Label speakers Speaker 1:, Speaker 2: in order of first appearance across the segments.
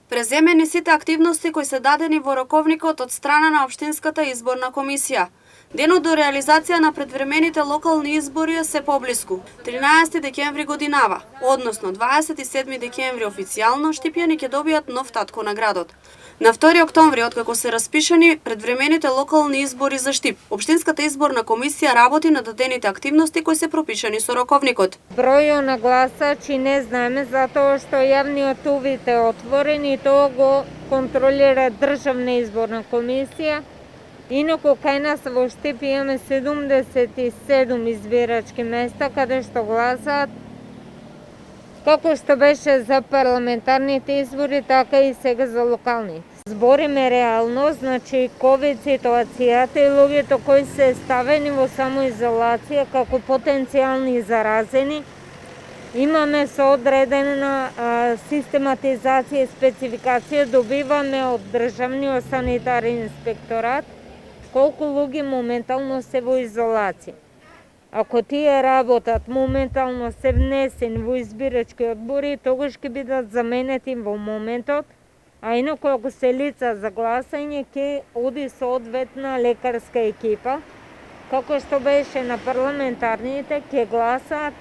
Speaker 1: Преземени сите активности кои се дадени во роковникот од страна на Општинската изборна комисија. Денот до реализација на предвремените локални избори е се поблиску. 13 декември годинава, односно 27 декември официјално, Штипјани ќе добијат нов татко на градот. На 2 октомври, откако се распишани предвремените локални избори за Штип, Општинската изборна комисија работи на дадените активности кои се пропишани со роковникот.
Speaker 2: Бројот на гласачи не знаеме затоа што јавниот увид е отворен и тоа го контролира Државна изборна комисија. Инаку кај нас во Штип имаме 77 избирачки места каде што гласаат како што беше за парламентарните избори, така и сега за локални. Збориме реално, значи ковид ситуацијата и луѓето кои се ставени во самоизолација како потенцијални заразени. Имаме соодредена систематизација и спецификација, добиваме од Државниот санитарен инспекторат колку луѓе моментално се во изолација. Ако тие работат моментално се внесени во избирачки одбори, тогаш ќе бидат заменети во моментот, а инаку ако се лица за гласање, ќе оди соодветна лекарска екипа, како што беше на парламентарните, ќе гласаат,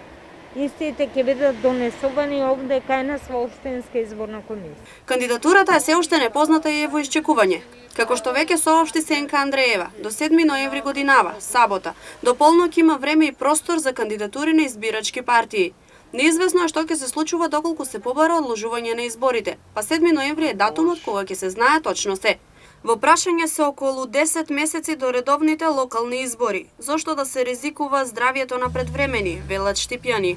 Speaker 2: истите ќе бидат донесувани овде кај нас во Општинска изборна комисија.
Speaker 1: Кандидатурата е се уште непозната и е во исчекување. Како што веќе соопшти Сенка Андреева, до 7 ноември годинава, сабота, до полнок има време и простор за кандидатури на избирачки партии. Неизвестно е што ќе се случува доколку се побара одложување на изборите, па 7 ноември е датумот кога ќе се знае точно се. Во прашање се околу 10 месеци до редовните локални избори, зошто да се ризикува здравјето на предвремени, велат Штипјани.